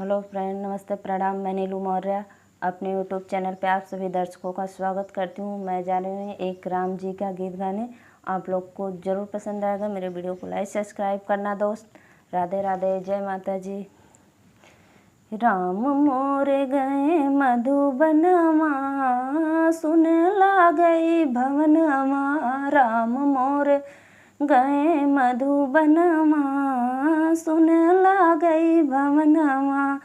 Hello friend, नमस्ते, प्रणाम। मैं नीलू मौर्य अपने यूट्यूब चैनल पे आप सभी दर्शकों का स्वागत करती हूँ। मैं जा रही हूँ एक राम जी का गीत गाने। आप लोग को ज़रूर पसंद आएगा। मेरे वीडियो को लाइक सब्सक्राइब करना दोस्त। राधे राधे, जय माता जी। राम मोरे गए मधुबनमा, सुन ला गई भवनमा। राम मोरे गए मधुबनमा, सुन ला गई भवनमा।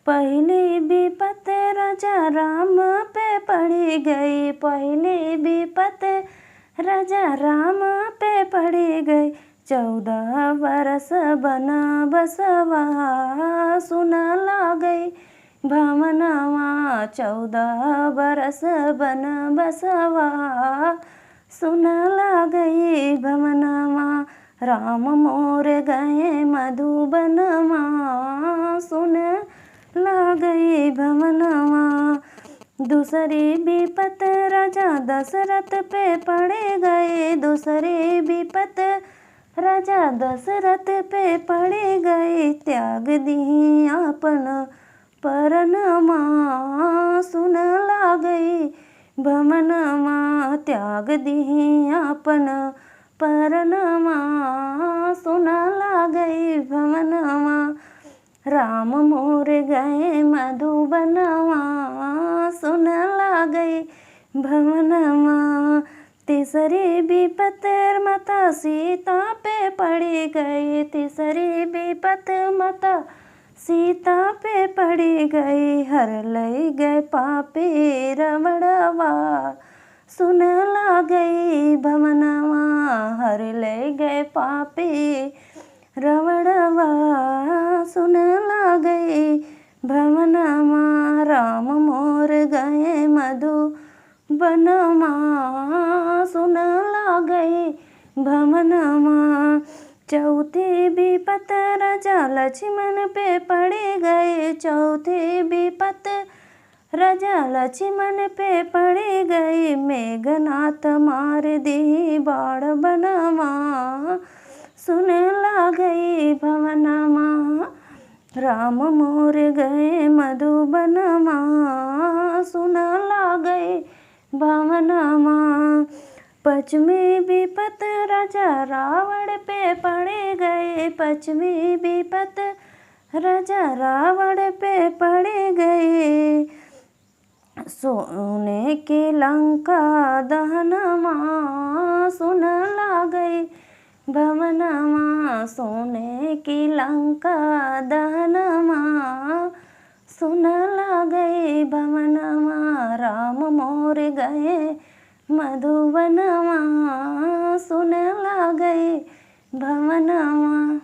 पहली विपत राजा राम पे पड़ी गई, पहली विपत राजा राम पे पड़ी गई। 14 बरस बन बसवा, सुन ला गई भवनवा। 14 बरस बन बसवा, सुन ला गई भवनवा। राम मोरे गए मधुबनमा, सुन ला गई भवनवा। दूसरी विपत राजा दशरथ पे पड़े गए, दूसरी विपत राजा दशरथ पे पड़े गए। त्याग दी आपन परनमा, सुन ला गई भवनमा। त्याग दी आपन परनमा, सुन ला गई भवनमा। राम मोरे गए मधुबनवा, सुन ला गई भवनमा। तीसरी विपत माता सीता पे पड़ी गई, तीसरी विपत माता सीता पे पड़ी गई। हर लई गए पापी रवड़वा, सुन ला गई भवनवा। हर ले गए पापी रवड़वा, सुन ला गई भवनमा। राम मोर गए मधुबनमा, सुन ला गई भवनमा। चौथी विपत राजा लक्ष्मण पे पड़े गए, चौथी विपत राजा लक्ष्मण पे पड़े गई। मेघनाथ मार दी बाण बनवा, सुन ला गई भवनमा। राम मोर गए मधुबनमा, सुन ला गई भवनमा। पश्चिमी विपत राजा रावण पे पड़े गए, पश्चिमी विपत राजा रावण पे पड़े गए। सोने की लंका दहनमा, सुन ला गई भवनमा। सोने की लंका दहनमा, सुन ला गई भवनमा। राम मोर गए मधुबनमा, सुन ला गई भवनमा।